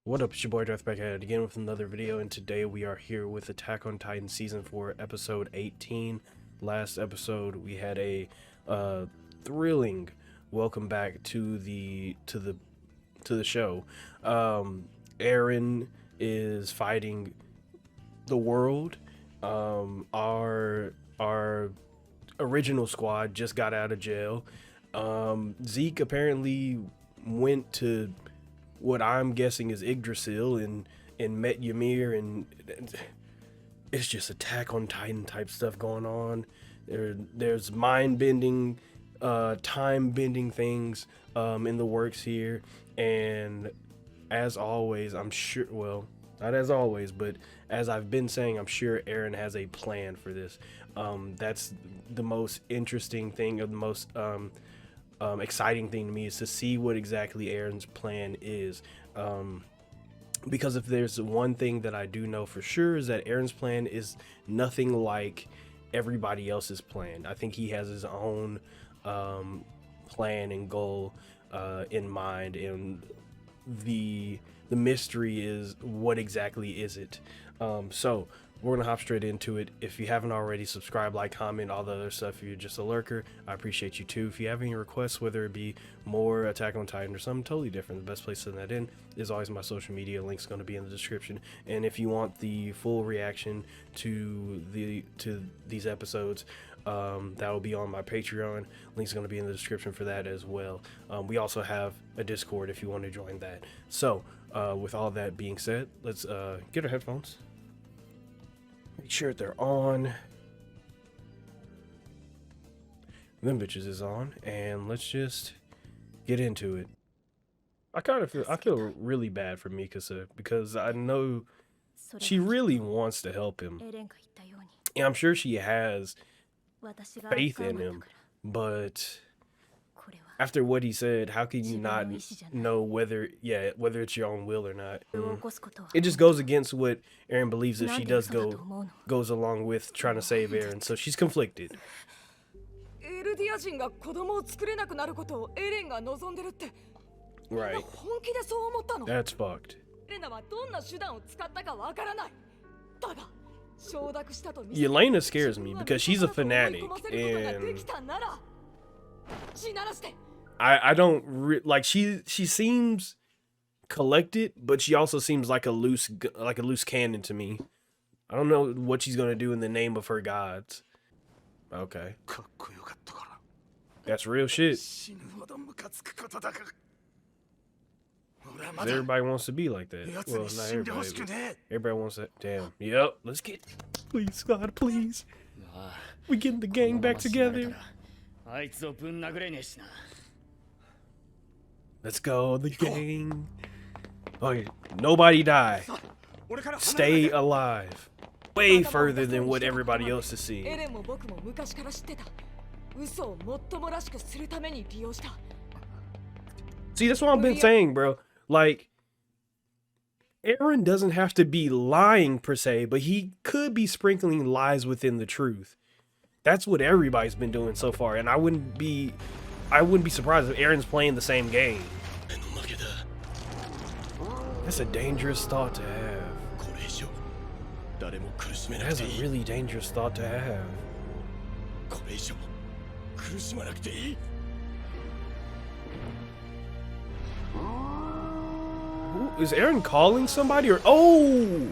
What up, it's your boy Dvrth back at it again with another video, and today we are here with Attack on Titan Season 4, Episode 18. Last episode, we had a thrilling welcome back to the show. Eren is fighting the world. Our original squad just got out of jail. Zeke apparently went to what I'm guessing is Yggdrasil and met Ymir, and it's just Attack on Titan type stuff going on. There's mind-bending, time-bending things in the works here, and as always, I'm sure, well, not as always, but as I've been saying, I'm sure Eren has a plan for this. That's the most interesting thing, or the most exciting thing to me, is to see what exactly Eren's plan is, because if there's one thing that I do know for sure, is that Eren's plan is nothing like everybody else's plan. I think he has his own plan and goal in mind, and the mystery is what exactly is it. So we're gonna hop straight into it. If you haven't already, subscribe, like, comment, all the other stuff. If you're just a lurker, I appreciate you too. If you have any requests, whether it be more Attack on Titan or something totally different, the best place to send that in is always my social media. Link's going to be in the description. And if you want the full reaction to these episodes, that will be on my Patreon. Link's going to be in the description for that as well. We also have a Discord if you want to join that. So with all that being said, let's get our headphones. Make sure they're on. Them bitches is on, and let's just get into it. I feel really bad for Mikasa, because I know she really wants to help him. And I'm sure she has faith in him, but after what he said, how can you not know whether it's your own will or not? It just goes against what Eren believes if she goes along with trying to save Eren, so she's conflicted. Right. That's fucked. Yelena scares me because she's a fanatic, and I don't like, she seems collected, but she also seems like a loose cannon to me. I don't know what she's gonna do in the name of her gods. Okay, that's real shit. Everybody wants to be like that. Well, not everybody. Everybody wants that. Damn. Yep. Let's get. Please, God, please. We getting the gang back together. Let's go, the gang. Okay, nobody die. Stay alive. Way further than what everybody else is seeing. See, that's what I've been saying, bro. Like, Eren doesn't have to be lying per se, but he could be sprinkling lies within the truth. That's what everybody's been doing so far, and I wouldn't be surprised if Eren's playing the same game. That's a dangerous thought to have. Man, that's a really dangerous thought to have. Ooh, is Eren calling somebody, or oh!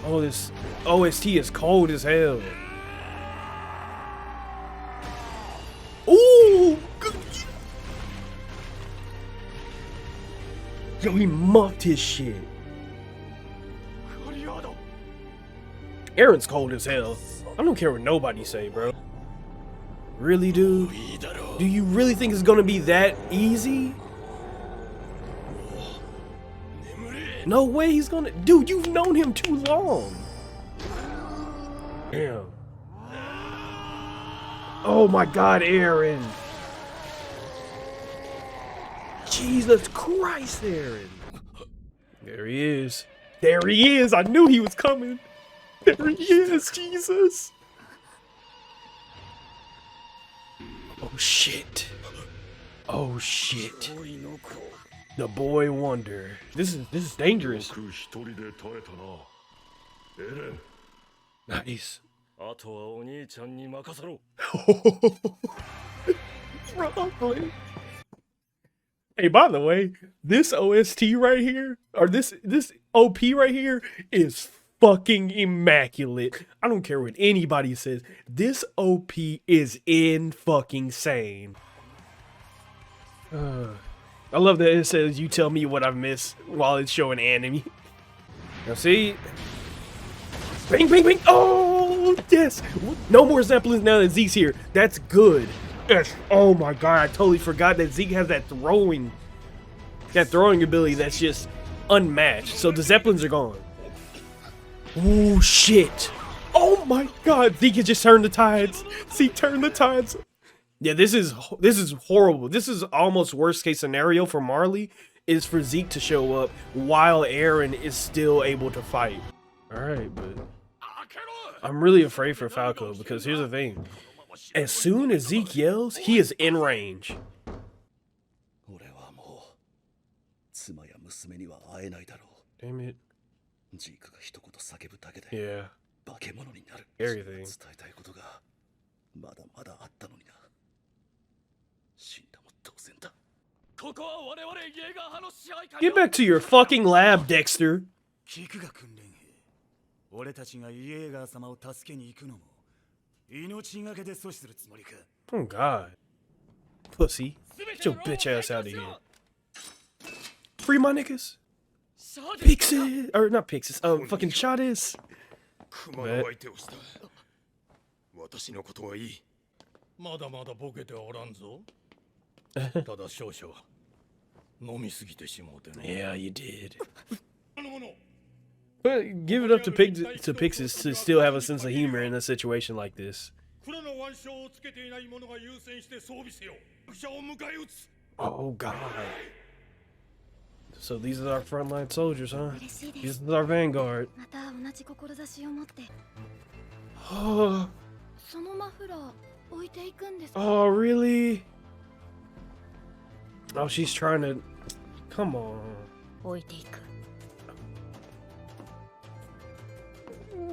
Oh, this OST is cold as hell. Ooh! Yo, he muffed his shit. Eren's cold as hell. I don't care what nobody say, bro. Really, dude? Do you really think it's gonna be that easy? No way he's gonna. Dude, you've known him too long. Damn. Oh my God, Eren. Jesus Christ, Eren. There he is. There he is. I knew he was coming. There he is, Jesus. Oh shit. Oh shit. The boy wonder. This is dangerous. Nice. Probably. Hey, by the way, this OST right here, or this OP right here, is fucking immaculate. I don't care what anybody says. This OP is in fucking sane. I love that it says you tell me what I've missed while it's showing anime. Now see, bing, bing, bing. Oh yes, no more Zeppelins now that Zeke's here. That's good. Yes. Oh my god, I totally forgot that Zeke has that throwing ability that's just unmatched. So the Zeppelins are gone. Oh shit. Oh my god, Zeke has just turned the tides. Zeke turned the tides. Yeah, this is horrible. This is almost worst case scenario for Marley, is for Zeke to show up while Eren is still able to fight. Alright, but I'm really afraid for Falco, because here's the thing. As soon as Zeke yells, he is in range. Damn it. Yeah. Everything. Get back to your fucking lab, Dexter. Oh god. Pussy. Get your bitch ass out of here. Free my niggas. Pixis. Or not Pixis. Fucking Shadis. Yeah, you did. But give it up to Pixis to still have a sense of humor in a situation like this. Oh god. So these are our frontline soldiers, huh? This is our vanguard. Oh. Oh, really? Oh, she's trying to... Come on.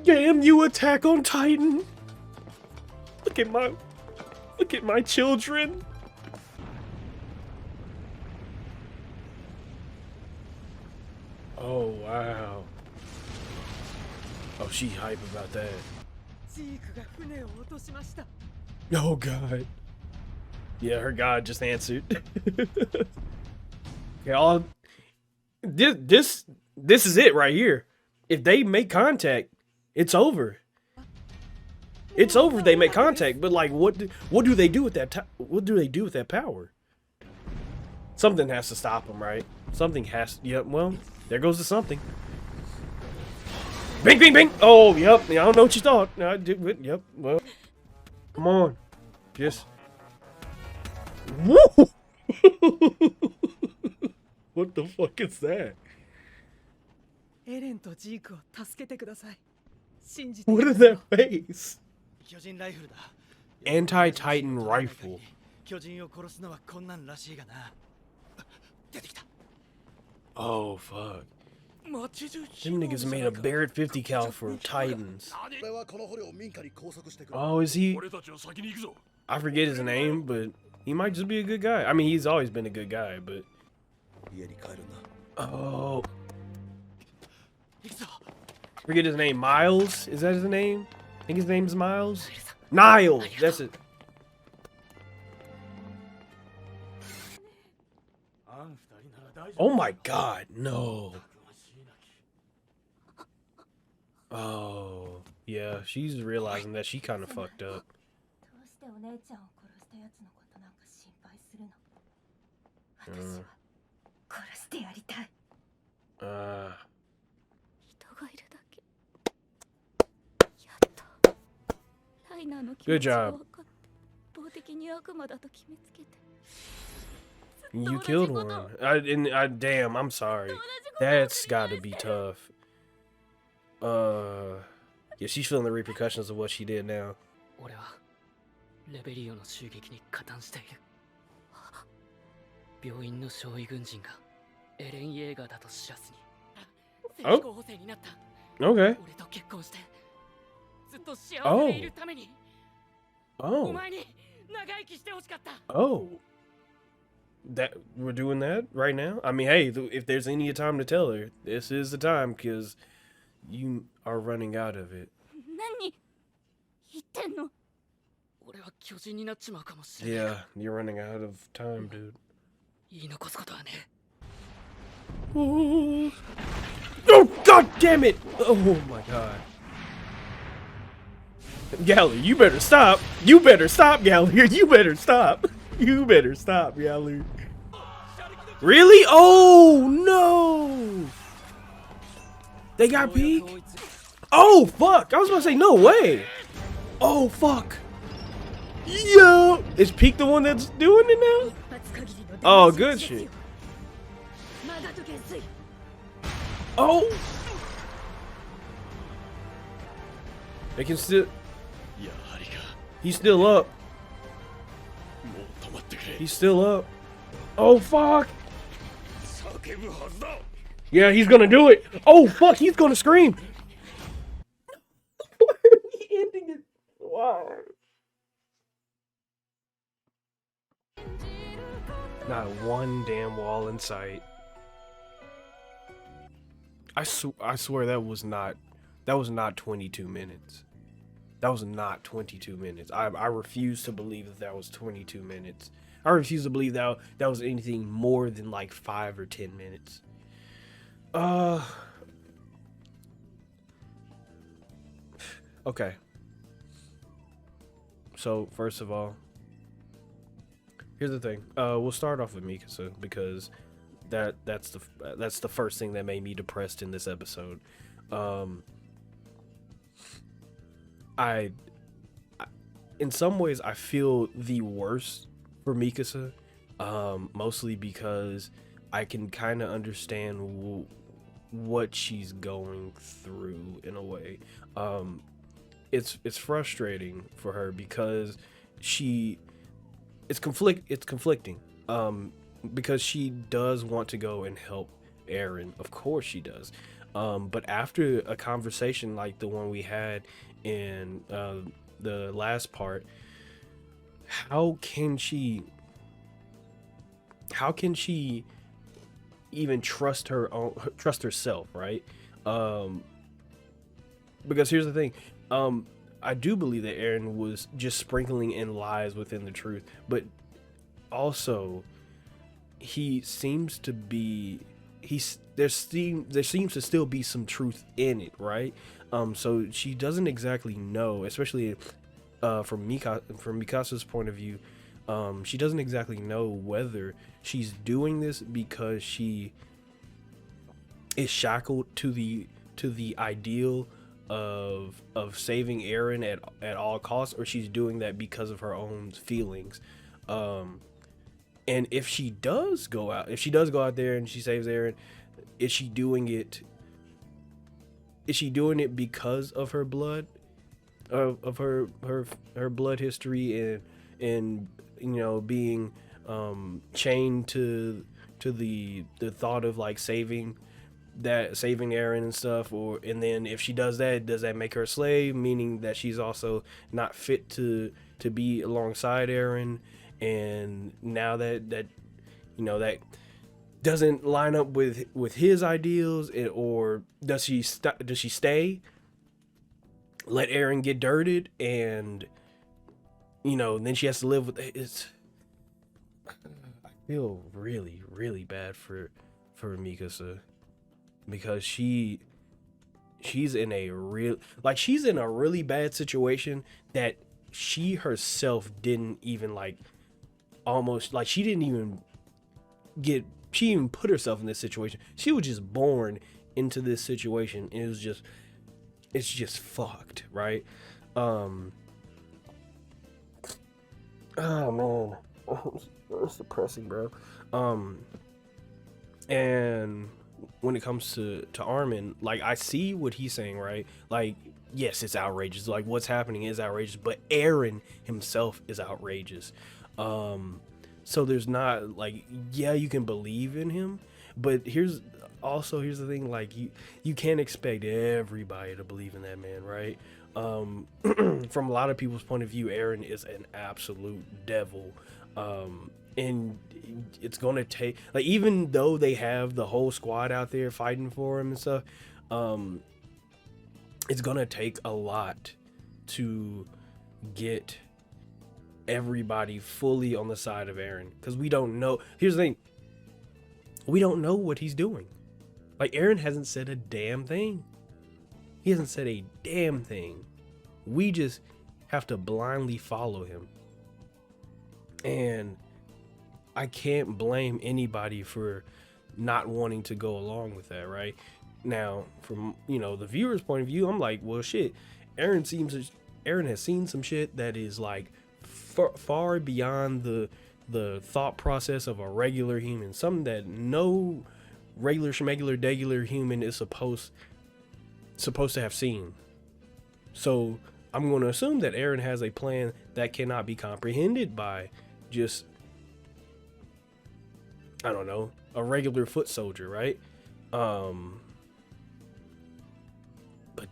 Damn you, Attack on Titan! Look at my children. Oh wow. Oh, she hype about that. Oh god. Yeah, her god just answered. Okay, this is it right here. If they make contact, it's over. It's over if they make contact, but like what do they do with that what do they do with that power? Something has to stop them, right? Something has to, yep, well, there goes the something. Bing, bing, bing! Oh, yep, I don't know what you thought. No, I did, yep, well. Come on. Just. Woo! What the fuck is that? What is that face? Anti-Titan rifle. Oh fuck. Them niggas made a Barrett 50 cal for Titans. Oh, is he? I forget his name, but he might just be a good guy. I mean, he's always been a good guy, but... Oh. Forget his name. Miles? Is that his name? I think his name's Miles? Niles! That's it. Oh my god, no. Oh, yeah, she's realizing that she kind of fucked up. Good job. You killed one. Damn, I'm sorry. That's gotta be tough. Yeah, she's feeling the repercussions of what she did now. 病院の傷痍軍人がエレン・イェーガーだと知らずに正 Oh. 規候補生になった。 Okay. 俺と結婚してずっと幸せでいるためにお Oh. 前に長生きしてほしかった。 Oh. That we're doing that right now? I mean, hey, if there's any time to tell her, this is the time, because you are running out of it. 何言ってんの？俺は巨人になっちまうかもしれない。 Yeah, you're running out of time, dude. 言い残すことはね。 Oh, oh, god damn it! Oh my god. Galley, you better stop. You better stop, Galley. You better stop. You better stop, Galley. Really? Oh no! They got peak? Oh fuck! I was about to say no way. Oh fuck! Yo, is Peak the one that's doing it now? Oh, good shit. Oh! They can still. He's still up. He's still up. Oh fuck! Yeah, he's gonna do it. Oh fuck, he's gonna scream. Why are we ending it? Why? Not one damn wall in sight. I swear that was not 22 minutes. That was not 22 minutes. I refuse to believe that was 22 minutes. I refuse to believe that was anything more than like 5 or 10 minutes. Okay. So first of all, here's the thing. We'll start off with Mikasa because that's the first thing that made me depressed in this episode. I in some ways I feel the worst for Mikasa, mostly because I can kind of understand what she's going through in a way. It's frustrating for her because it's conflicting. Because she does want to go and help Eren, of course she does. But after a conversation like the one we had in the last part, how can she even trust herself, right? Because here's the thing, I do believe that Eren was just sprinkling in lies within the truth, but also he seems to be there seems to still be some truth in it, right? So she doesn't exactly know, especially from Mikasa's point of view. She doesn't exactly know whether she's doing this because she is shackled to the ideal of saving Eren at all costs, or she's doing that because of her own feelings. And if she does go out there and she saves Eren, is she doing it because of her blood, of her blood history and you know, being chained to the thought of like saving Eren and stuff? Or and then if she does that, does that make her a slave, meaning that she's also not fit to be alongside Eren? And now that you know that doesn't line up with his ideals, or does she stay, let Eren get dirted, and you know, then she has to live with it. I feel really, really bad for Mikasa, because she's in a really bad situation that she herself didn't even she even put herself in this situation. She was just born into this situation, and it's just fucked, right? Oh man, it's depressing, bro. And when it comes to Armin, like, I see what he's saying, right? Like, yes, it's outrageous. Like, what's happening is outrageous, but Eren himself is outrageous. So there's not like, yeah, you can believe in him, but here's the thing, like you can't expect everybody to believe in that man, right? From a lot of people's point of view, Eren is an absolute devil. And it's gonna take, like, even though they have the whole squad out there fighting for him and stuff, it's gonna take a lot to get everybody fully on the side of Eren, because we don't know. Here's the thing, we don't know what he's doing. Like, Eren hasn't said a damn thing. He hasn't said a damn thing. We just have to blindly follow him. And I can't blame anybody for not wanting to go along with that, right? Now, from, you know, the viewer's point of view, I'm like, well, shit, Eren has seen some shit that is like far beyond the thought process of a regular human, something that no regular schmegular degular human is supposed to have seen. So I'm going to assume that Eren has a plan that cannot be comprehended by just, I don't know, a regular foot soldier, right? But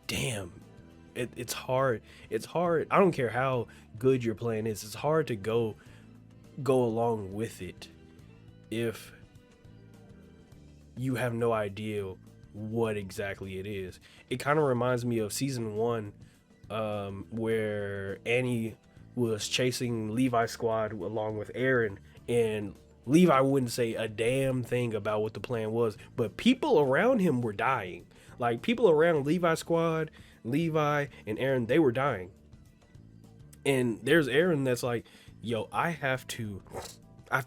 damn, it's hard. It's hard. I don't care how good your plan is. It's hard to go along with it if you have no idea what exactly it is. It kind of reminds me of season 1, where Annie was chasing Levi's squad along with Eren, and Levi wouldn't say a damn thing about what the plan was, but people around him were dying. Like, people around Levi's squad, Levi and Eren, they were dying. And there's Eren that's like, yo, I have to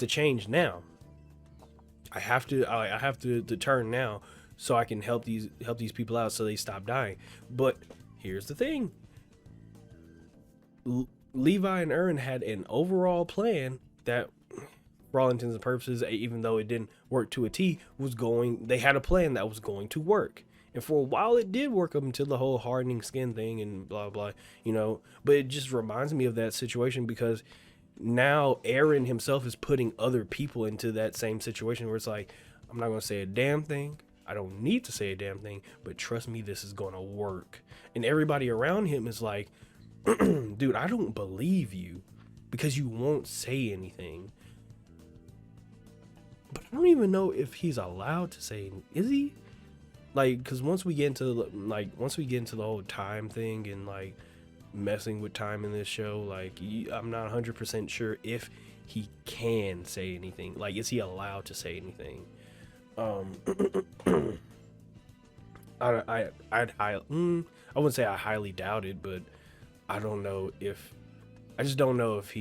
change now. I have to turn now so I can help these people out so they stop dying. But here's the thing. Levi and Eren had an overall plan that, for all intents and purposes, even though it didn't work to a T, they had a plan that was going to work. And for a while it did work up until the whole hardening skin thing and blah, blah, you know. But it just reminds me of that situation, because now Eren himself is putting other people into that same situation where it's like, I'm not going to say a damn thing. I don't need to say a damn thing, but trust me, this is going to work. And everybody around him is like, dude, I don't believe you because you won't say anything. But I don't even know if he's allowed to say, is he? Like, because once we get into the whole time thing and like messing with time in this show, like, I'm not 100% sure if he can say anything. Like, is he allowed to say anything? I wouldn't say I highly doubt it, but I just don't know if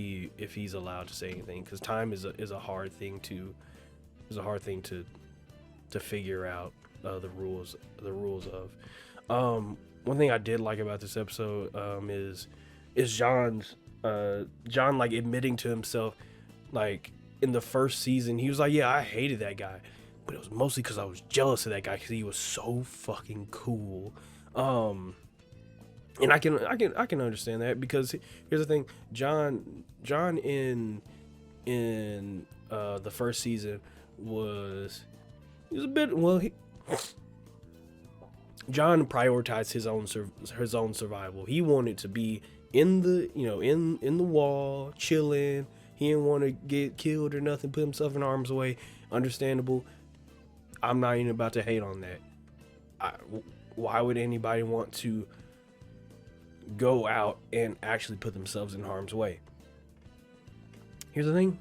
he's allowed to say anything, because time is a hard thing to figure out the rules of. One thing I did like about this episode is John like admitting to himself, like, in the first season he was like, yeah, I hated that guy, but it was mostly because I was jealous of that guy because he was so fucking cool. And I can understand that, because here's the thing, John in the first season was a bit, well, John prioritized his own survival. He wanted to be in the wall chilling. He didn't want to get killed or nothing, put himself in harm's way. Understandable. I'm not even about to hate on that. Why would anybody want to go out and actually put themselves in harm's way? Here's the thing.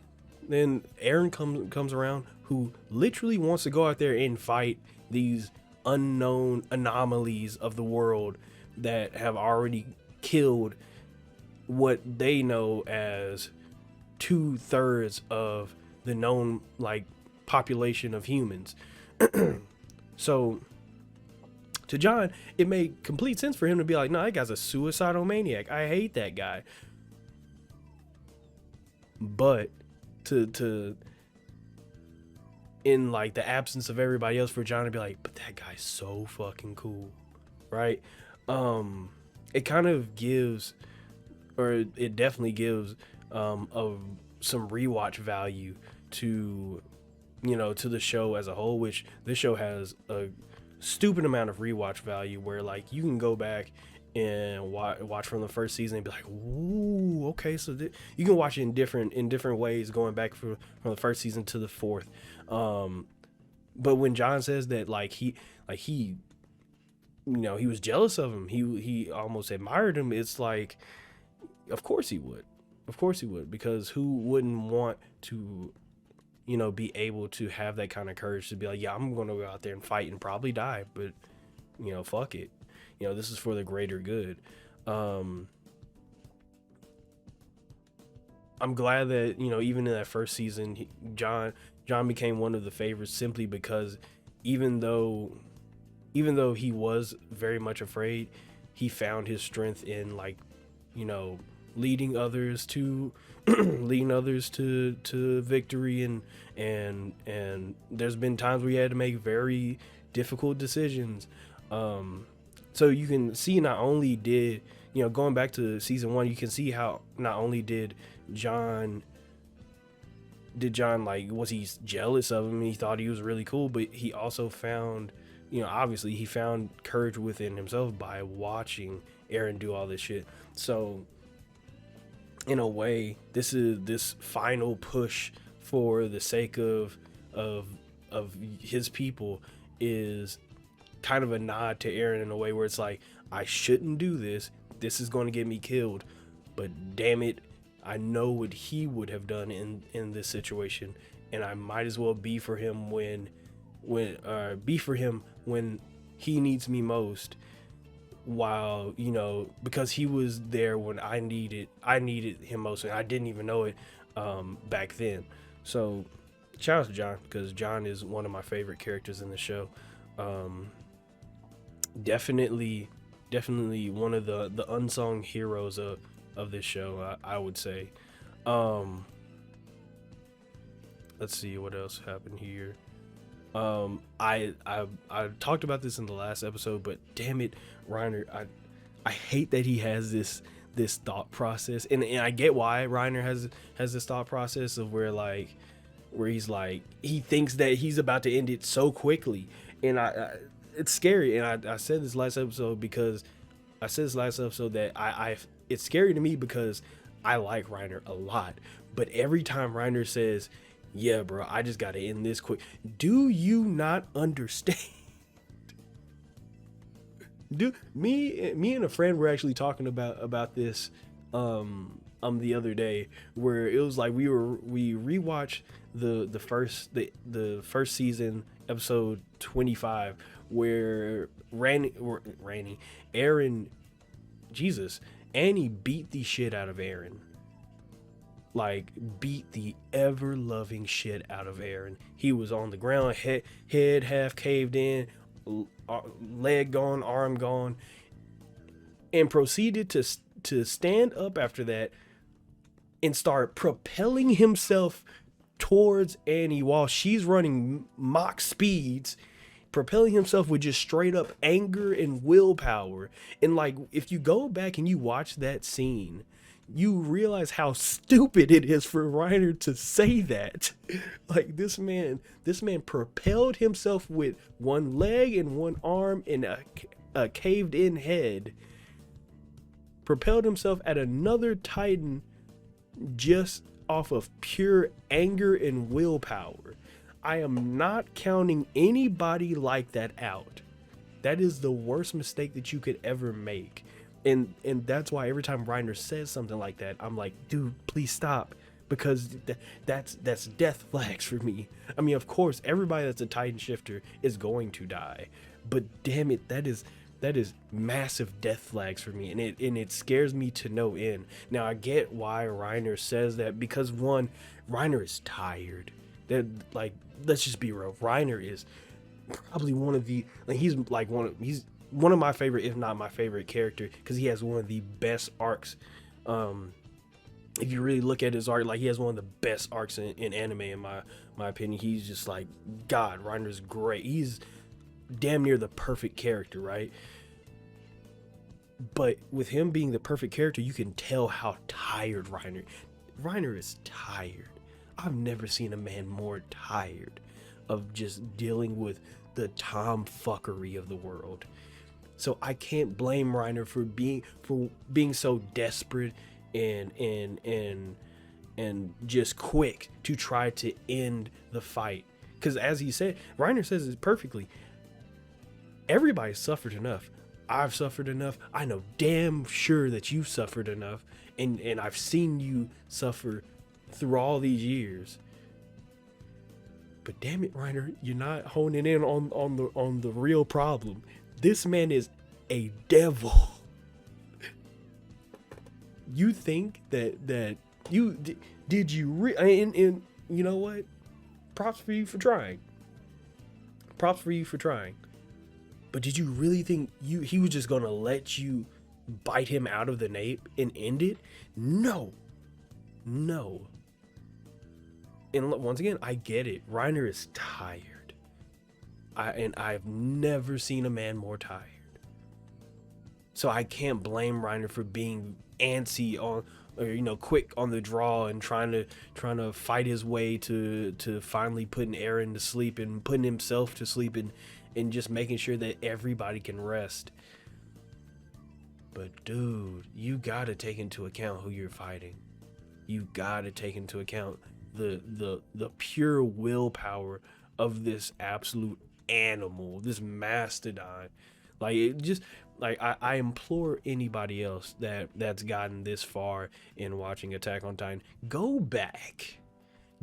Then Eren comes around, who literally wants to go out there and fight these unknown anomalies of the world that have already killed what they know as 2/3 of the known, like, population of humans. So to John, it made complete sense for him to be like, no, that guy's a suicidal maniac. I hate that guy. But to in like the absence of everybody else, for John to be like, but that guy's so fucking cool, right? It kind of gives, or it definitely gives a some rewatch value to, to the show as a whole, which this show has a stupid amount of rewatch value where like you can go back and watch from the first season and be like, ooh, okay, so you can watch it in different ways going back from the first season to the fourth. But when John says that he was jealous of him, he almost admired him, it's like, of course he would, because who wouldn't want to be able to have that kind of courage to be like, yeah, I'm gonna go out there and fight and probably die, but fuck it, this is for the greater good. I'm glad that even in that first season, John became one of the favorites simply because even though he was very much afraid, he found his strength in leading others to victory, and there's been times where he had to make very difficult decisions. So you can see, not only did going back to season 1, you can see how not only did John was he jealous of him and he thought he was really cool, but he also found obviously he found courage within himself by watching Eren do all this shit. So in a way, this final push for the sake of his people is kind of a nod to Eren in a way where it's like, I shouldn't do this. This is going to get me killed, but damn it, I know what he would have done in this situation, and I might as well be for him when he needs me most. While because he was there when I needed him most, and I didn't even know it back then. So shout out to John, because John is one of my favorite characters in the show. Definitely one of the unsung heroes of this show, I would say. Let's see what else happened here. I talked about this in the last episode, but damn it, Reiner, I hate that he has this thought process, and I get why Reiner has this thought process of where he's like, he thinks that he's about to end it so quickly, and it's scary. And I said this last episode that it's scary to me because I like Reiner a lot, but every time Reiner says, yeah, bro, I just gotta end this quick, do you not understand? Me and a friend were actually talking about this the other day, where it was like we rewatched the first season, episode 25, where Annie beat the shit out of Eren. Beat the ever-loving shit out of Eren. He was on the ground, head half caved in, leg gone, arm gone, and proceeded to stand up after that and start propelling himself towards Annie while she's running mock speeds, propelling himself with just straight up anger and willpower. And if you go back and you watch that scene, you realize how stupid it is for Reiner to say that. This man propelled himself with one leg and one arm and a caved in head, propelled himself at another Titan just off of pure anger and willpower. I am not counting anybody like that out. That is the worst mistake that you could ever make. And that's why every time Reiner says something like that, I'm like, dude, please stop, because that's death flags for me. I mean, of course, everybody that's a Titan shifter is going to die, but damn it, that is massive death flags for me, and it scares me to no end. Now I get why Reiner says that, because one, Reiner is tired. That let's just be real, Reiner is probably one of the he's one of my favorite, if not my favorite character, because he has one of the best arcs. If you really look at his arc, he has one of the best arcs in anime, in my opinion. He's just God, Reiner's great. He's damn near the perfect character, right? But with him being the perfect character, you can tell how tired Reiner. Reiner is tired. I've never seen a man more tired of just dealing with the tomfuckery of the world. So I can't blame Reiner for being so desperate and just quick to try to end the fight. Because as he said, Reiner says it perfectly. Everybody suffered enough. I've suffered enough. I know damn sure that you've suffered enough, and I've seen you suffer through all these years. But damn it, Reiner, you're not honing in on the real problem. This man is a devil. You think that you did you and you know what? Props for you for trying. Props for you for trying. But did you really think he was just gonna let you bite him out of the nape and end it? No. No. And once again, I get it. Reiner is tired. I've never seen a man more tired. So I can't blame Reiner for being antsy on, or quick on the draw and trying to fight his way to finally putting Eren to sleep and putting himself to sleep and just making sure that everybody can rest. But dude, you gotta take into account who you're fighting. You gotta take into account the pure willpower of this absolute animal, this mastodon. Like, it just, like, I implore anybody else that's gotten this far in watching Attack on Titan, go back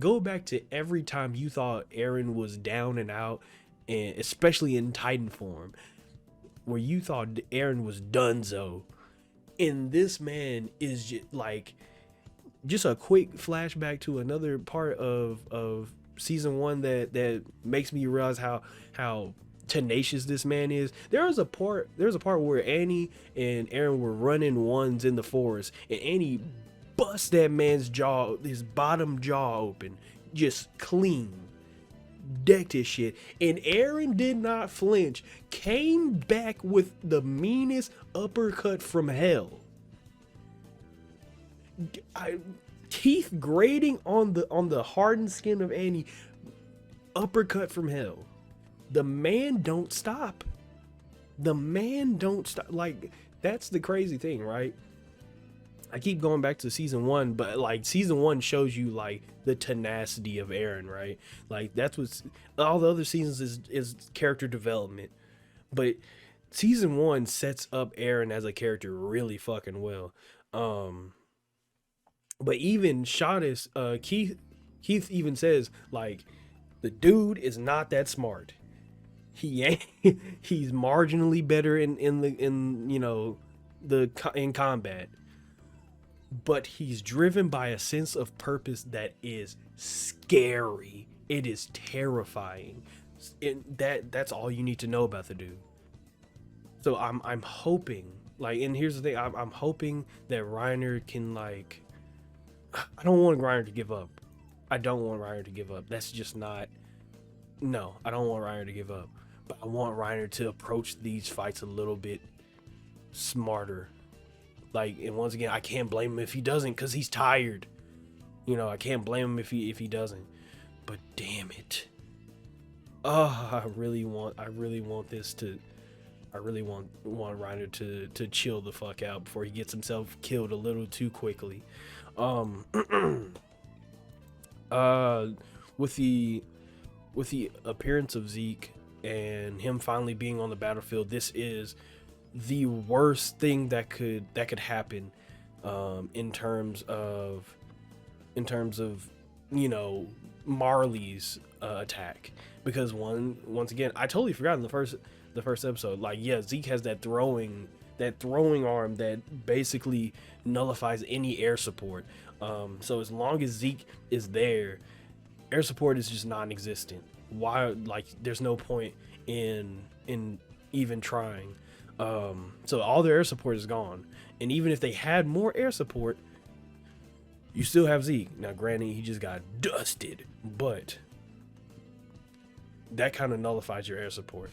to every time you thought Eren was down and out, and especially in Titan form, where you thought Eren was donezo, and this man is just a quick flashback to another part of season 1 that makes me realize how tenacious this man is. There's a part where Annie and Eren were running ones in the forest, and Annie bust that man's jaw, his bottom jaw open, just clean, decked his shit, and Eren did not flinch, came back with the meanest uppercut from hell. Teeth grating on the hardened skin of Annie, uppercut from hell. The man don't stop. Like, that's the crazy thing, right? I keep going back to season 1, but like season 1 shows you like the tenacity of Eren, right? Like, that's what's all the other seasons is character development, but season 1 sets up Eren as a character really fucking well. But even Shadis, Keith even says, like, the dude is not that smart. He ain't. He's marginally better in combat, but he's driven by a sense of purpose that is scary. It is terrifying. That's all you need to know about the dude. So I'm hoping, like, and here's the thing, I'm hoping that Reiner can, like, I don't want Reiner to give up. That's just not. No, I don't want Reiner to give up. But I want Reiner to approach these fights a little bit smarter. Like, and once again, I can't blame him if he doesn't, because he's tired. I can't blame him if he doesn't. But damn it. Oh, I really want Reiner to chill the fuck out before he gets himself killed a little too quickly. With the appearance of Zeke and him finally being on the battlefield, this is the worst thing that could happen in terms of Marley's attack, because once again, I totally forgot in the first episode, like, yeah, Zeke has that throwing arm that basically nullifies any air support. So as long as Zeke is there, air support is just non-existent. Why? Like, there's no point in even trying. So all their air support is gone, and even if they had more air support, you still have Zeke. Now, granted, he just got dusted, but that kind of nullifies your air support.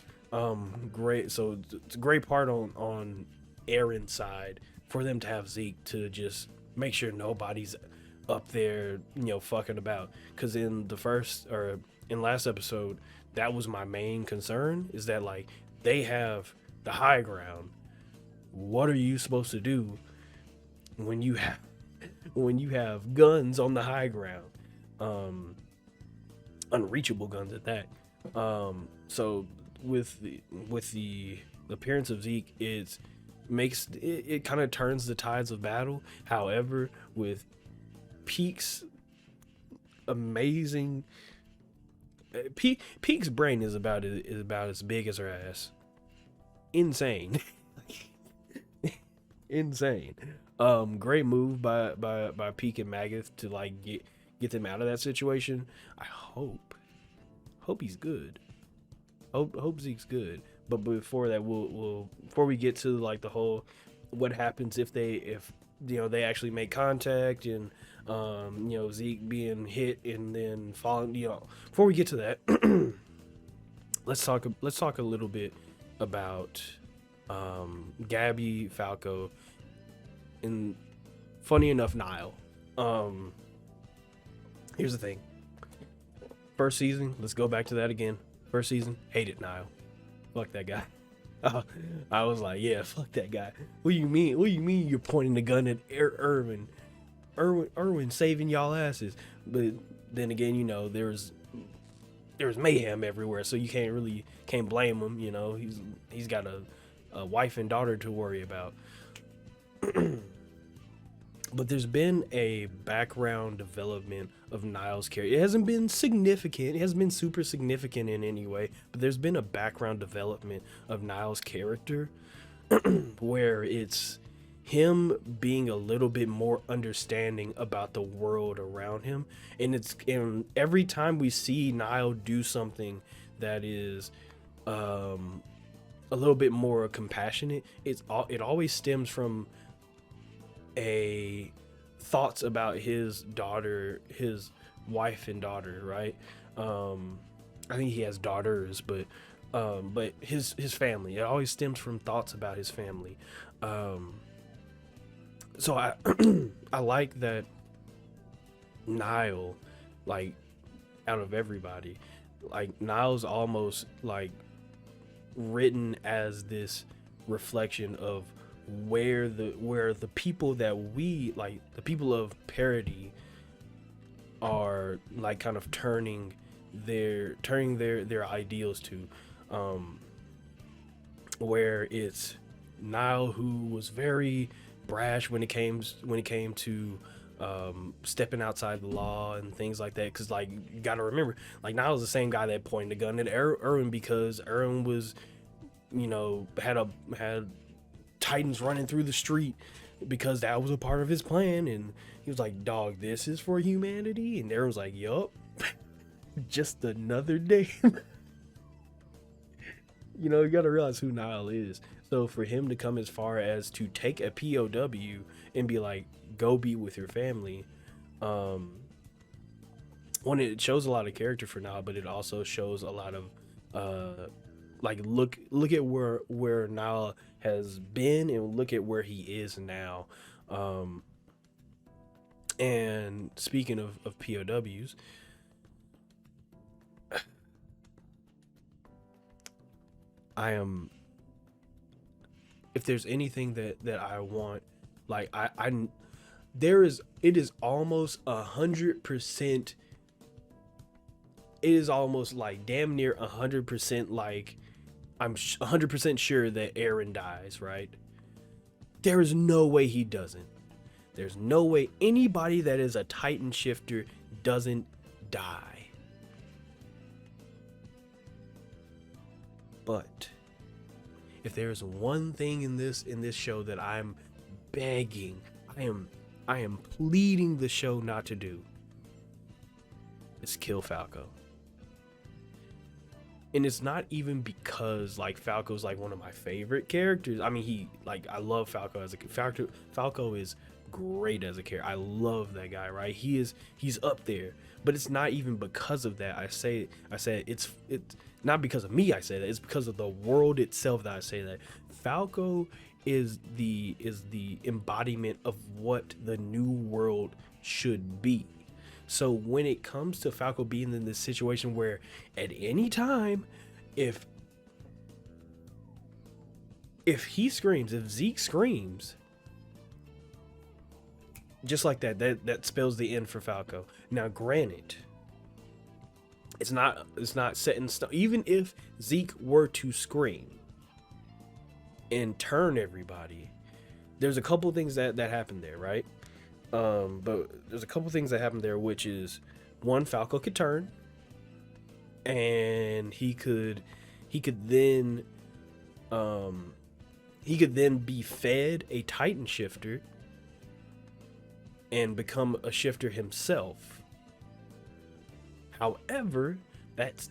Great. So it's a great part on Eren's side for them to have Zeke to just make sure nobody's up there, fucking about. Because in the first or in last episode, that was my main concern, is that like they have the high ground. What are you supposed to do when you have guns on the high ground? Unreachable guns at that. So with the appearance of Zeke, it kind of turns the tides of battle. However, with Peak's amazing Peak's brain is about as big as her ass. Insane. Insane. Great move by Peak and Magath to like get them out of that situation. I hope he's good. Hope Zeke's good. But before that, we'll before we get to like the whole what happens if they actually make contact, and Zeke being hit and then falling. Before we get to that, let's talk a little bit about Gabby, Falco, and funny enough, Niles. Here's the thing. First season, let's go back to that again. First season, hated Niles. Fuck that guy. I was like, yeah, fuck that guy. What do you mean? What do you mean you're pointing the gun at Erwin? Erwin saving y'all asses. But then again, there's mayhem everywhere, so you can't blame him. He's got a wife and daughter to worry about. But there's been a background development of Niles' character. It hasn't been significant. It hasn't been super significant in any way. But there's been a background development of Niles' character where it's him being a little bit more understanding about the world around him. And every time we see Niles do something that is a little bit more compassionate, it always stems from a thoughts about his daughter, his wife and daughter, right? I think he has daughters, but his family. It always stems from thoughts about his family. So I I like that Niles, like, out of everybody, like Niles almost like written as this reflection of where the people that we like, the people of parody, are like kind of turning their ideals to, where it's Niles, who was very brash when it came to stepping outside the law and things like that, because like you gotta remember, like Niles is the same guy that pointed the gun at Erwin because Erwin was had Titans running through the street because that was a part of his plan, and he was like, dog, this is for humanity, and Aaron was like, yup. Just another day. You gotta realize who Niles is. So for him to come as far as to take a POW and be like, go be with your family, one, it shows a lot of character for Niles, but it also shows a lot of like look at where Niles has been and look at where he is now. And speaking of POWs, if there's anything that I want, like it is almost 100%. It is almost like damn near 100%. Like I'm 100% sure that Eren dies, right? There is no way he doesn't. There's no way anybody that is a Titan shifter doesn't die. But if there's one thing in this show that I'm begging, I am pleading the show not to do, it's kill Falco. And it's not even because like Falco's like one of my favorite characters. I mean, I love Falco as a character. Falco is great as a character. I love that guy, right? He's up there. But it's not even because of that. I say it's not because of me I say that. It's because of the world itself that I say that. Falco is the embodiment of what the new world should be. So when it comes to Falco being in this situation where at any time, if he screams, if Zeke screams, just like that spells the end for Falco. Now, granted, it's not set in stone. Even if Zeke were to scream and turn everybody, there's a couple things that happen there, right? But there's a couple things that happen there, which is, one, Falco could turn, and he could then be fed a Titan shifter and become a shifter himself. However, that's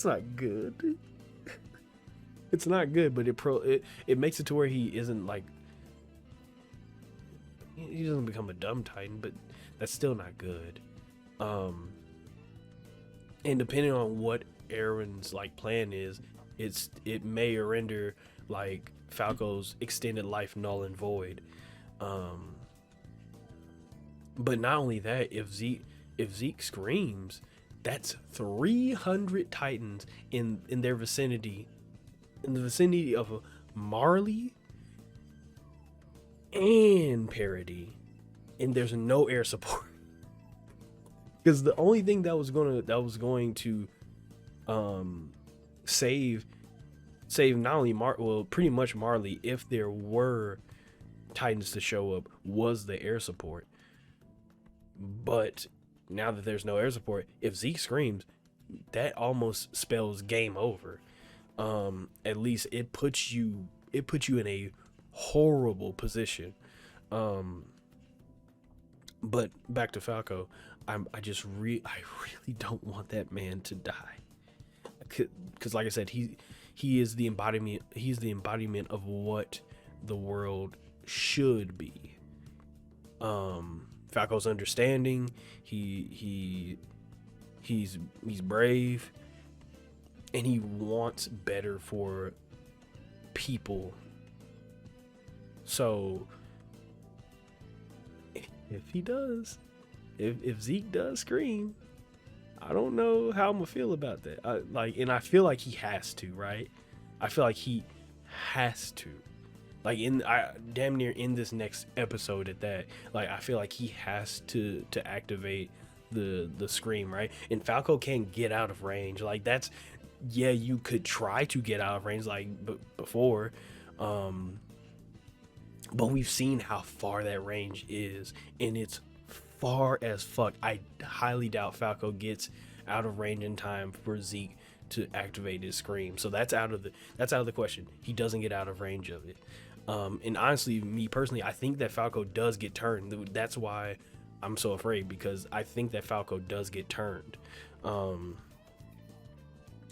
not good. It's not good, but it makes it to where he isn't like, he doesn't become a dumb Titan, but that's still not good. And depending on what Eren's like plan is, it may render like Falco's extended life null and void. But not only that, if Zeke screams, that's 300 Titans in their vicinity, in the vicinity of Marley and Parody, and there's no air support. Because the only thing that was going to save not only pretty much Marley, if there were Titans to show up, was the air support. But now that there's no air support, if Zeke screams, that almost spells game over. At least it puts you in a horrible position. But back to Falco, I really don't want that man to die, because like I said, he is the embodiment. He's the embodiment of what the world should be. Falco's understanding. He's brave, and he wants better for people. So if he does, if Zeke does scream, I don't know how I'm gonna feel about that. And I feel like he has to, right? I feel like he has to, like damn near in this next episode at that. Like, I feel like he has to activate the scream, right? And Falco can't get out of range. Like, that's, yeah, you could try to get out of range like before, but we've seen how far that range is, and it's far as fuck. I highly doubt Falco gets out of range in time for Zeke to activate his scream. So that's out of the question. He doesn't get out of range of it. And honestly, me personally, I think that Falco does get turned. That's why I'm so afraid, because I think that Falco does get turned. And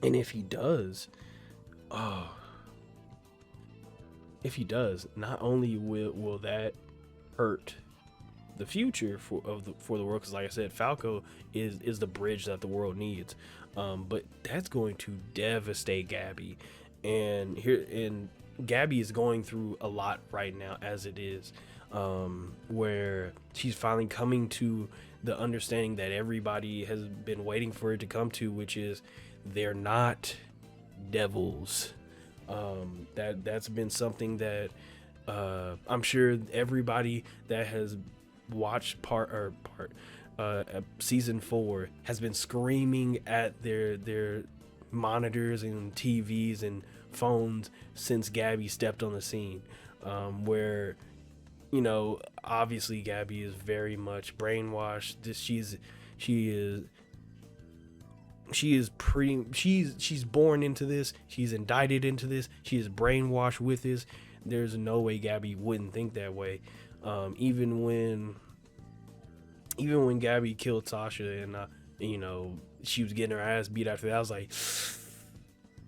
if he does, not only will that hurt the future for the world, because like I said, Falco is the bridge that the world needs, but that's going to devastate Gabby, and Gabby is going through a lot right now as it is, where she's finally coming to the understanding that everybody has been waiting for it to come to, which is they're not devils. That's been something that I'm sure everybody that has watched season 4 has been screaming at their monitors and TVs and phones since Gabby stepped on the scene, where, you know, obviously Gabby is very much brainwashed. She's born into this. She's indicted into this. She is brainwashed with this. There's no way Gabby wouldn't think that way. Even when Gabby killed Sasha and you know, she was getting her ass beat after that, I was like,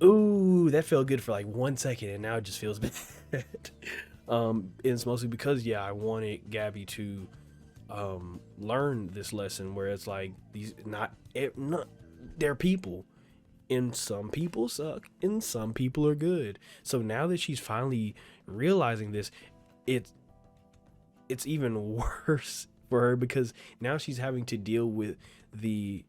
ooh, that felt good for like 1 second, and now it just feels bad. And it's mostly because, yeah, I wanted Gabby to learn this lesson, where it's like, they're people, and some people suck and some people are good. So now that she's finally realizing this, it's even worse for her because now she's having to deal with the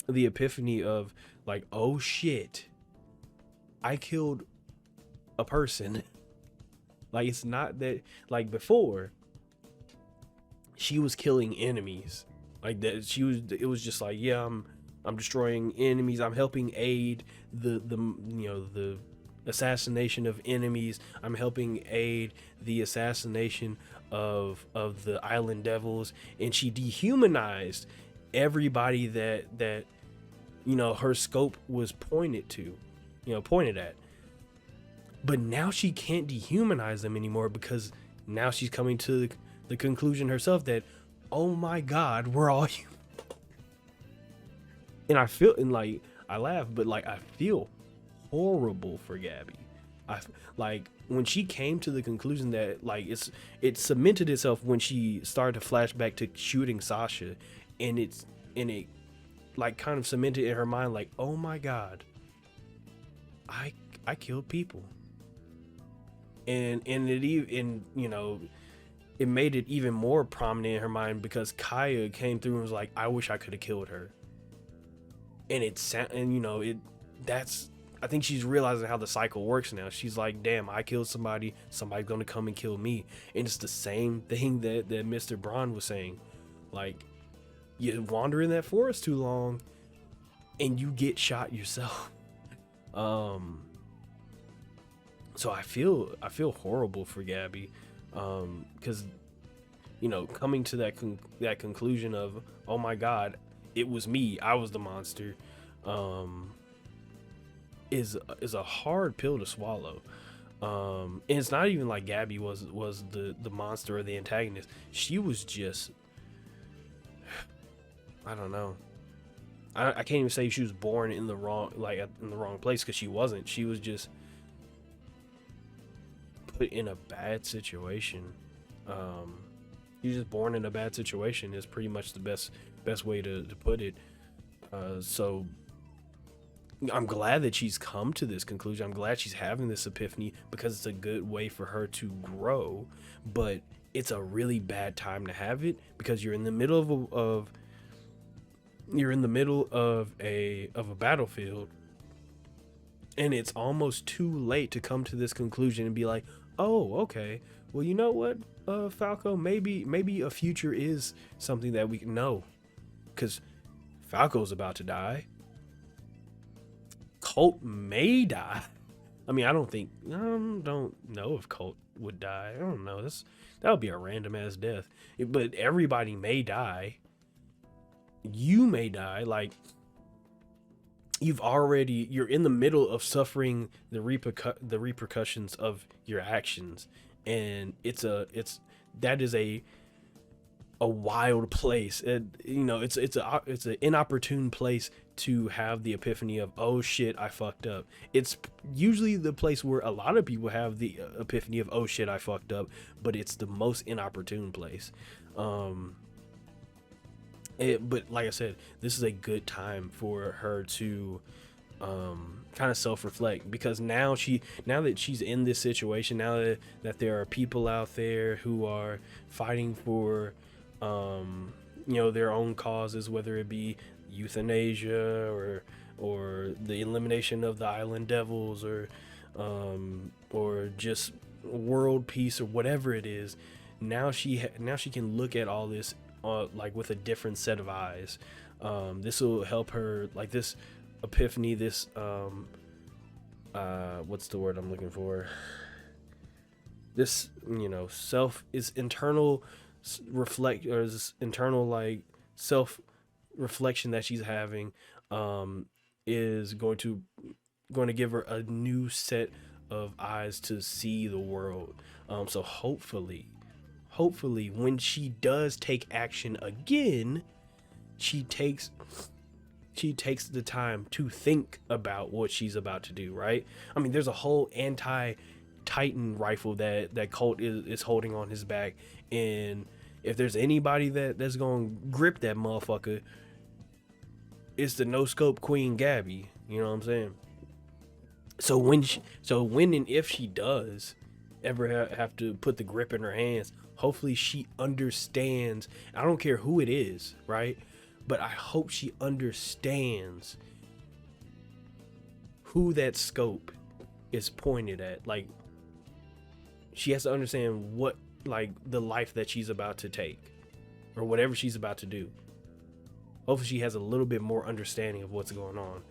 epiphany of like, oh shit, I killed a person. Like, it's not that, like, before she was killing enemies like that. It was just like, yeah, I'm destroying enemies, I'm helping aid the assassination of enemies, I'm helping aid the assassination of the island devils. And she dehumanized everybody that her scope was pointed at. But now she can't dehumanize them anymore because now she's coming to the conclusion herself that, oh my god, we're all human. And I laugh, but like, I feel horrible for Gabby. Like, when she came to the conclusion that, like, it cemented itself when she started to flash back to shooting Sasha, and it like kind of cemented in her mind, like, oh my god, I killed people. And it made it even more prominent in her mind because Kaya came through and was like, I wish I could have killed her. And I think she's realizing how the cycle works now. She's like, damn, I killed somebody's gonna come and kill me. And it's the same thing that Mr. Braun was saying. Like, you wander in that forest too long and you get shot yourself. So I feel horrible for Gabby, because coming to that conclusion of, oh my god, it was me, I was the monster, is a hard pill to swallow. And it's not even like Gabby was the monster or the antagonist. She was just, I don't know. I can't even say she was born in the wrong place, because she wasn't. She was just put in a bad situation. You're just born in a bad situation is pretty much the best way to put it. So I'm glad that she's come to this conclusion. I'm glad she's having this epiphany because it's a good way for her to grow. But it's a really bad time to have it because you're in the middle of a battlefield, and it's almost too late to come to this conclusion and be like, oh, okay, well, you know what, Falco, maybe a future is something that we can know, because Falco's about to die. Colt may die. I mean, I don't know if Colt would die. I don't know. That would be a random ass death. But everybody may die. You may die. Like, you're in the middle of suffering the repercussions of your actions, and that is a wild place. And it's an inopportune place to have the epiphany of, oh shit, I fucked up. It's usually the place where a lot of people have the epiphany of, oh shit, I fucked up, but it's the most inopportune place. But like I said, this is a good time for her to kind of self-reflect, because now that she's in this situation, now that there are people out there who are fighting for their own causes, whether it be euthanasia or the elimination of the island devils, or just world peace, or whatever it is. Now she can look at all this like with a different set of eyes. This will help her, like, this epiphany, this what's the word I'm looking for, this is internal reflect, or this internal, like, self reflection that she's having, is going to give her a new set of eyes to see the world. So hopefully when she does take action again, she takes the time to think about what she's about to do, right? I mean, there's a whole anti-Titan rifle that Colt is holding on his back, and if there's anybody that's gonna grip that motherfucker, it's the no-scope queen Gabby. You know what I'm saying? So when and if she does, ever have to put the grip in her hands, hopefully she understands. I don't care who it is, right? But I hope she understands who that scope is pointed at. Like, she has to understand what, like, the life that she's about to take or whatever she's about to do. Hopefully she has a little bit more understanding of what's going on.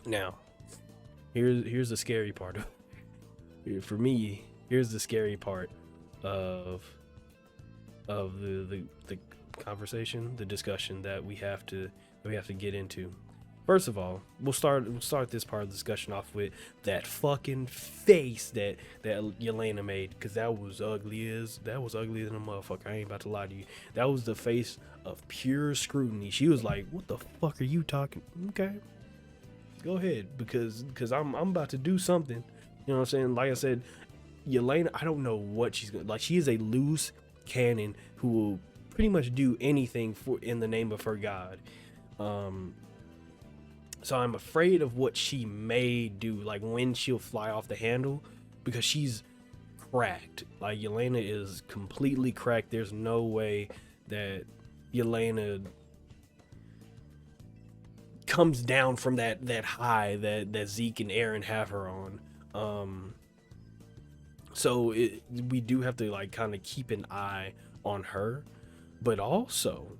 Now, here's the scary part of, for me, here's the scary part of the conversation, the discussion that we have to get into. First of all, we'll start this part of the discussion off with that fucking face that Yelena made, because that was uglier than a motherfucker. I ain't about to lie to you. That was the face of pure scrutiny. She was like, "What the fuck are you talking?" Okay, go ahead, because I'm about to do something. You know what I'm saying? Like I said, Yelena, I don't know what she's gonna, like. She is a loose cannon who will pretty much do anything in the name of her god. So I'm afraid of what she may do, like when she'll fly off the handle, because she's cracked. Like, Yelena is completely cracked. There's no way that Yelena comes down from that high that Zeke and Eren have her on. So we do have to, like, kind of keep an eye on her, but also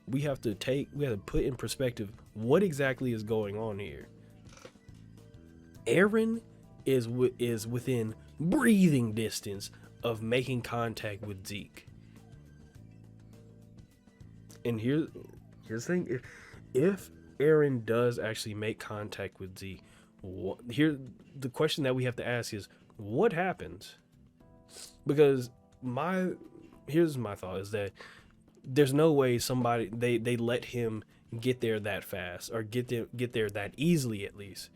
we have to put in perspective what exactly is going on here. Eren is within breathing distance of making contact with Zeke. And here's the thing: if Eren does actually make contact with Zeke, the question that we have to ask is, what happens? Because here's my thought is that there's no way they let him get there that fast, or get there that easily, at least.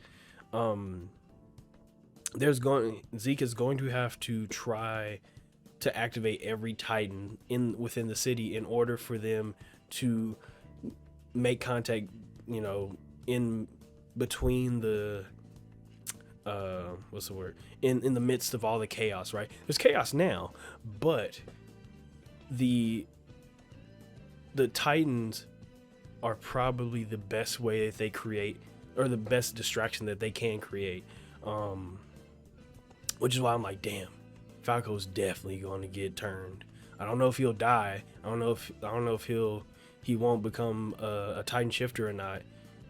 Zeke is going to have to try to activate every Titan within the city in order for them to make contact, you know, in between the what's the word, in the midst of all the chaos, right? There's chaos now, but the Titans are probably the best way that they create, or the best distraction that they can create, which is why I'm like, damn, Falco's definitely going to get turned. I don't know if he'll die. I don't know if he won't become a Titan shifter or not.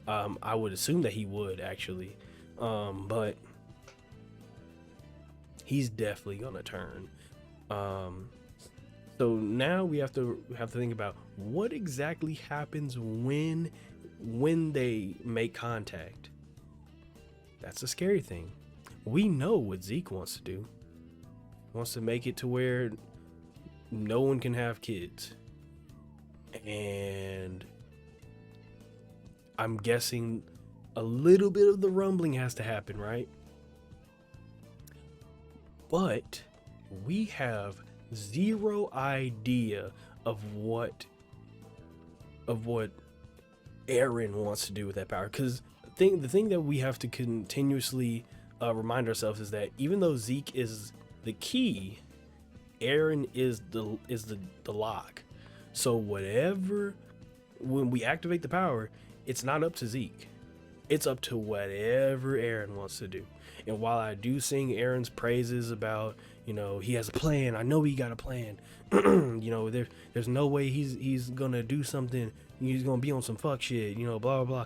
I would assume that he would, actually, but he's definitely gonna turn. So now we have to think about what exactly happens when they make contact. That's a scary thing. We know what Zeke wants to do. He wants to make it to where no one can have kids. And I'm guessing a little bit of the rumbling has to happen, right? But we have zero idea of what Eren wants to do with that power, because the thing that we have to continuously remind ourselves is that even though Zeke is the key, Eren is the lock. So when we activate the power, it's not up to Zeke, it's up to whatever Eren wants to do. And while I do sing Eren's praises about, you know, he has a plan, I know he got a plan, you know, there's no way he's gonna do something, he's gonna be on some fuck shit, you know, blah blah blah.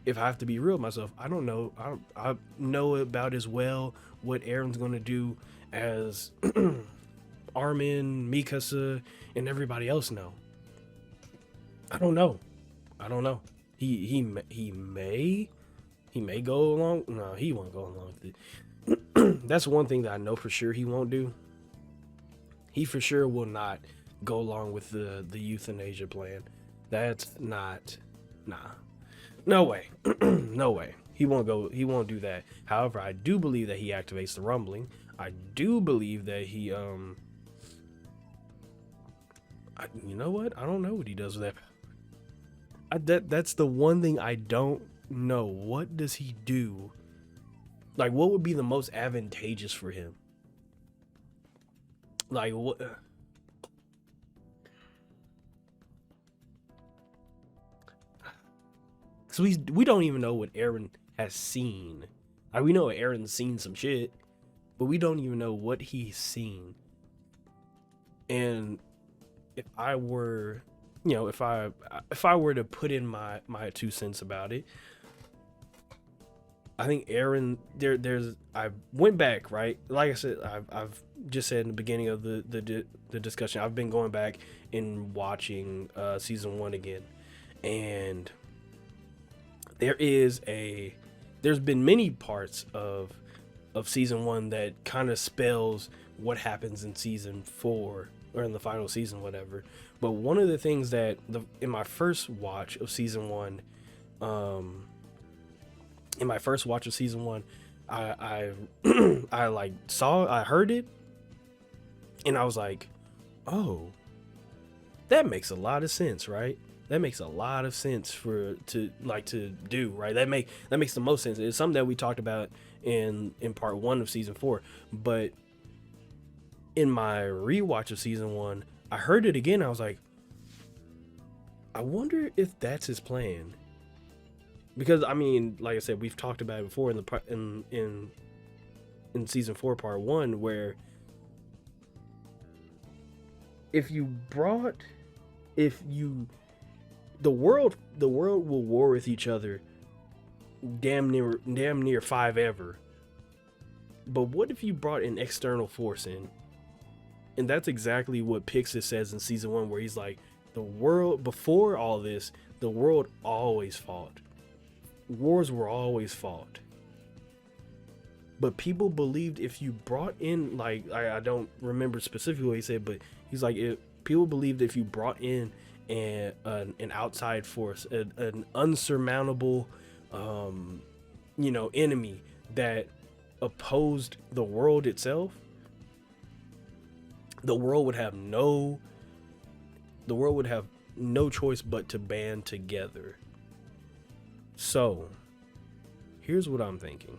If I have to be real with myself, I don't know. I know about as well what Eren's gonna do as Armin, Mikasa, and everybody else know. I don't know. He may go along. No, he won't go along with it. That's one thing that I know for sure he won't do. He for sure will not go along with the euthanasia plan. That's not, nah, no way. No way. He won't do that. However, I do believe that he activates the rumbling. I do believe that he you know what? I don't know what he does with that. That's the one thing I don't know, what does he do? Like, what would be the most advantageous for him? Like, what? So we don't even know what Eren has seen. Like, we know Eren's seen some shit, but we don't even know what he's seen. And if I were, you know, if I were to put in my 2 cents about it, I think Eren, I went back, right? Like I said, I've just said in the beginning of the discussion, I've been going back and watching season 1 again, and there's been many parts of season 1 that kind of spells what happens in season 4 or in the final season, whatever. But one of the things that in my first watch of season 1, I like I heard it, and I was like, oh, that makes a lot of sense, right? That makes a lot of sense to do, right? That makes the most sense. It's something that we talked about in part 1 of season 4, but in my rewatch of season 1, I heard it again. I was like, I wonder if that's his plan. Because I mean, like I said, we've talked about it before in season 4 part 1, where the world will war with each other damn near 5 ever. But what if you brought an external force in? And that's exactly what Pixis says in season 1, where he's like, the world, before all this, the world always fought. Wars were always fought. But people believed if you brought in, like, I don't remember specifically what he said, but he's like, people believed if you brought in an outside force, an unsurmountable, enemy that opposed the world itself, the world would have no choice but to band together. So, here's what I'm thinking.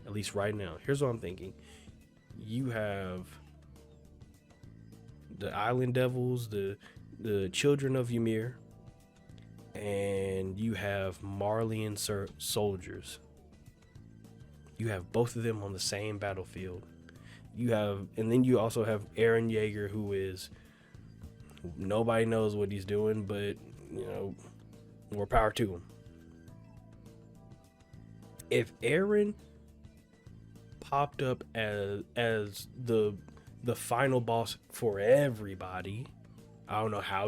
At least right now, here's what I'm thinking. You have the Island Devils, the Children of Ymir, and you have Marleyan soldiers. You have both of them on the same battlefield. And then you also have Eren Yeager, who is, nobody knows what he's doing, but more power to him. If Eren popped up as the final boss for everybody, I don't know how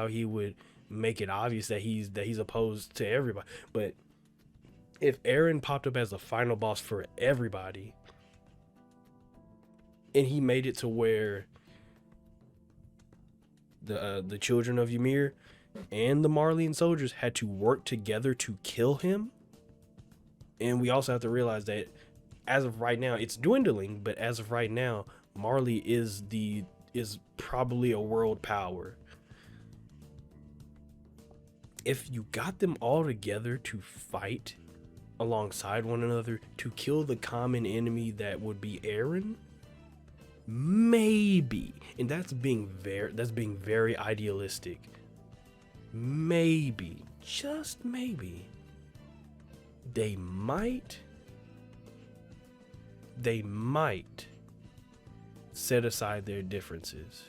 he would make it obvious that he's opposed to everybody. But if Eren popped up as the final boss for everybody, and he made it to where the Children of Ymir and the Marleyan soldiers had to work together to kill him. And we also have to realize that as of right now, it's dwindling, but as of right now, Marley is probably a world power. If you got them all together to fight alongside one another to kill the common enemy that would be Eren, maybe, and that's being very idealistic, maybe, just maybe, they might set aside their differences.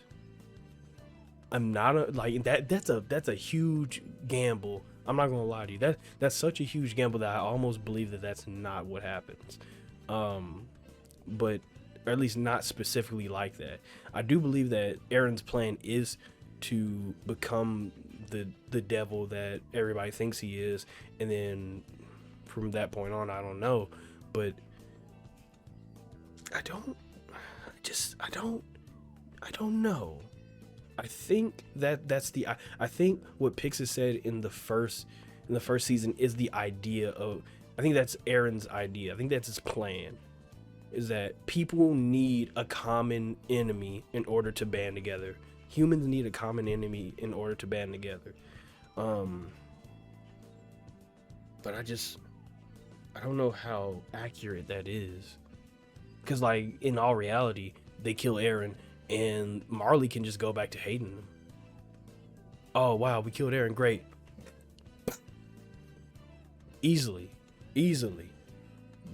I'm not that's a huge gamble. I'm not gonna lie to you. That's such a huge gamble that I almost believe that that's not what happens. But or at least not specifically like that. I do believe that Eren's plan is to become the devil that everybody thinks he is, and then from that point on, I don't know, but I don't know. I think I think what Pixis said in the first season is the idea of, I think that's Eren's idea. I think that's his plan, is that people need a common enemy in order to band together. Humans need a common enemy in order to band together. But I don't know how accurate that is. Because, like, in all reality, they kill Eren, and Marley can just go back to hating him. Oh, wow, we killed Eren. Great. Easily.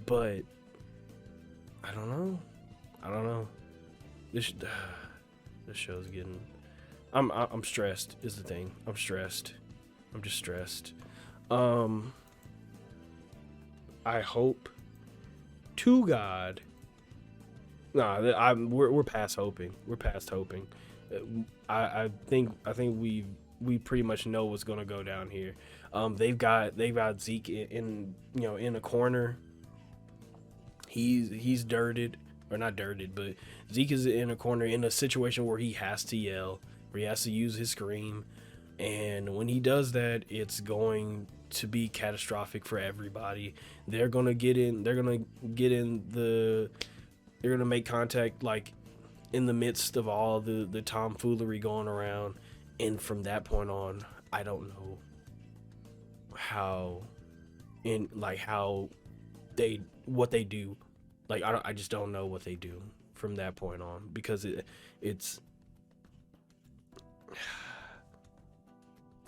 But I don't know. This show's getting. I'm stressed. Is the thing. I'm stressed. I'm just stressed. I hope to God. Nah, we're past hoping. We're past hoping. I think we pretty much know what's gonna go down here. They've got Zeke in in a corner. He's dirted, or not dirted, but Zeke is in a corner in a situation where he has to yell, where he has to use his scream, and when he does that, it's going to be catastrophic for everybody. They're gonna make contact, like, in the midst of all the tomfoolery going around, and from that point on, I don't know what they do. Like, I just don't know what they do from that point on, because it's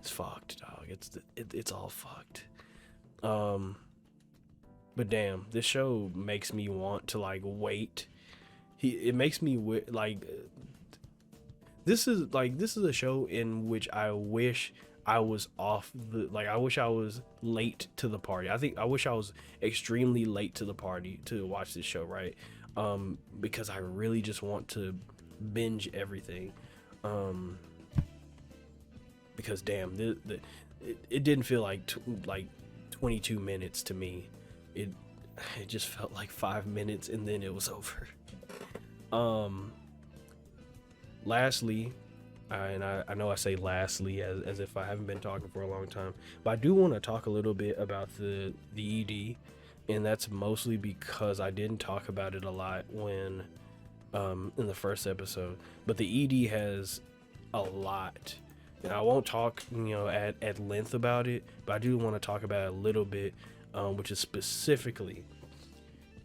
fucked, dog. It's all fucked. But damn, this show makes me want to, like, wait. It makes me like. This is a show in which I wish I was I wish I was late to the party. I wish I was extremely late to the party to watch this show, right? Because I really just want to binge everything. Because damn, it didn't feel like 22 minutes to me. It just felt like 5 minutes, and then it was over. Lastly, and I know I say lastly as if I haven't been talking for a long time, but I do want to talk a little bit about the ED, and that's mostly because I didn't talk about it a lot when in the first episode. But the ED has a lot, and I won't talk at length about it, but I do want to talk about it a little bit, which is specifically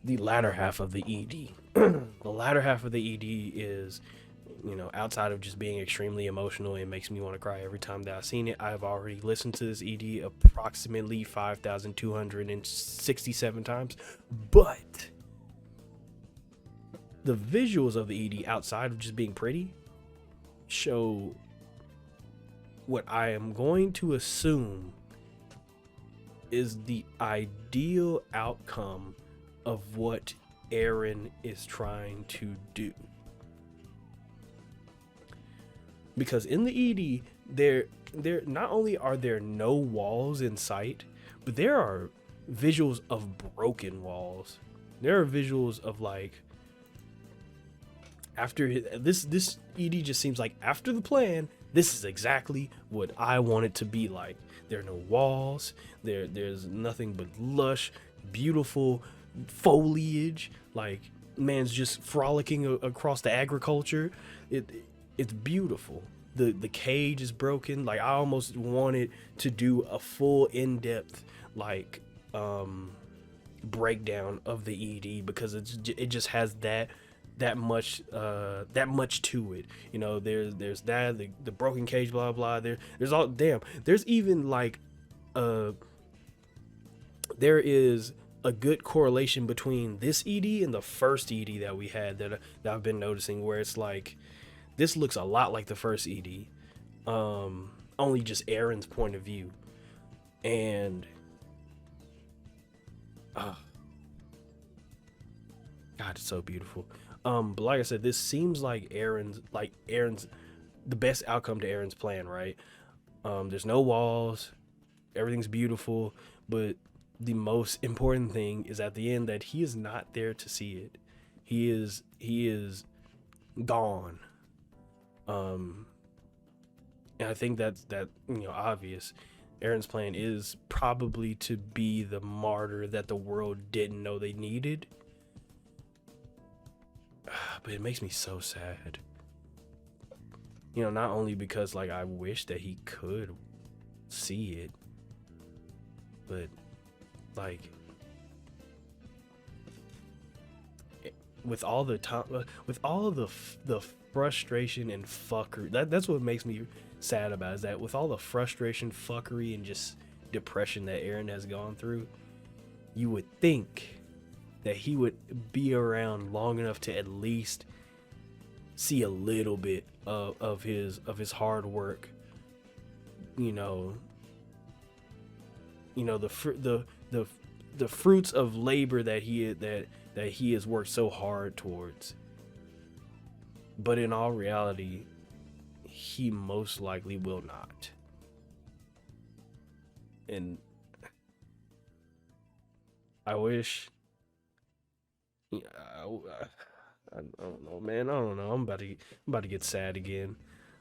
the latter half of the ED. The latter half of the ED is, outside of just being extremely emotional, it makes me want to cry every time that I've seen it. I've already listened to this ED approximately 5,267 times, but the visuals of the ED, outside of just being pretty, show what I am going to assume is the ideal outcome of what Eren is trying to do. Because in the ED, there not only are there no walls in sight, but there are visuals of broken walls. There are visuals of, like, after this ED just seems like, after the plan, this is exactly what I want it to be like. There are no walls. There's nothing but lush, beautiful foliage. Like, man's just frolicking across the agriculture. It's beautiful. The cage is broken. Like, I almost wanted to do a full in-depth, like, breakdown of the ED, because it just has that much to it. There's that, the broken cage, blah blah. There's all, damn, there's even, like, there is a good correlation between this ED and the first ED that we had that I've been noticing, where it's like, this looks a lot like the first ED, only just Eren's point of view. And God, it's so beautiful. But like I said, this seems like Eren's the best outcome to Eren's plan, right? There's no walls, everything's beautiful, but the most important thing is at the end that he is not there to see it. He is gone. And I think that's obvious. Eren's plan is probably to be the martyr that the world didn't know they needed. But it makes me so sad. Not only because, like, I wish that he could see it, but like, with all the time, with all of the frustration and fuckery, that's what makes me sad about, is that with all the frustration, fuckery, and just depression that Eren has gone through, you would think that he would be around long enough to at least see a little bit of his hard work, the fruits of labor that he has worked so hard towards. But in all reality, he most likely will not. And I wish, I don't know, man. I don't know. I'm about to get sad again.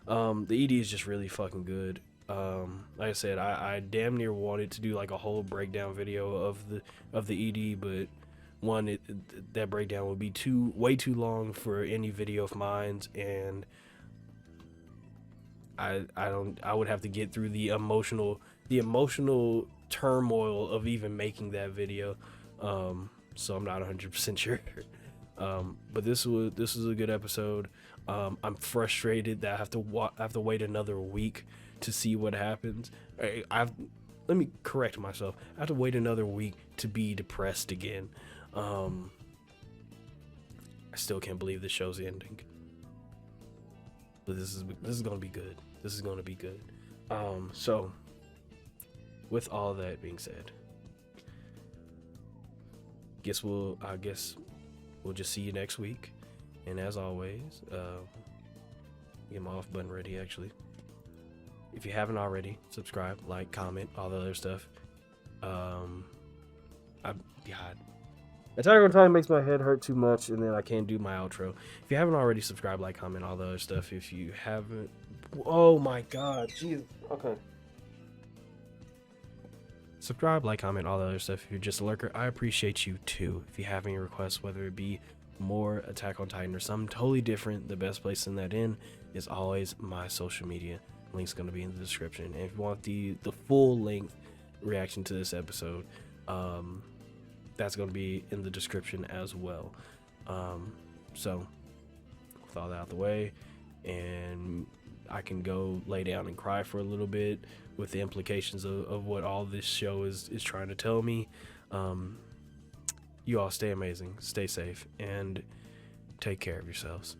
The ED is just really fucking good. Like I said, I damn near wanted to do like a whole breakdown video of the ED, but one, that breakdown would be way too long for any video of mine, and I would have to get through the emotional turmoil of even making that video. So I'm not 100% sure. But this was a good episode. I'm frustrated that I have to wait another week to see what happens. Let me correct myself. I have to wait another week to be depressed again. I still can't believe this show's ending. But this is gonna be good. This is gonna be good. So with all that being said, I guess we'll just see you next week. And as always, get my off button ready actually. If you haven't already, subscribe, like, comment, all the other stuff. God, Attack on Titan makes my head hurt too much, and then I can't do my outro. If you haven't already, subscribe, like, comment, all the other stuff. If you haven't, oh my God, jeez. Okay. Subscribe, like, comment, all the other stuff. If you're just a lurker, I appreciate you too. If you have any requests, whether it be more Attack on Titan or something totally different, the best place to send that in is always my social media. Link's going to be in the description. And if you want the full length reaction to this episode, that's going to be in the description as well. So with all that out the way, and I can go lay down and cry for a little bit with the implications of what all this show is trying to tell me. You all stay amazing, stay safe, and take care of yourselves.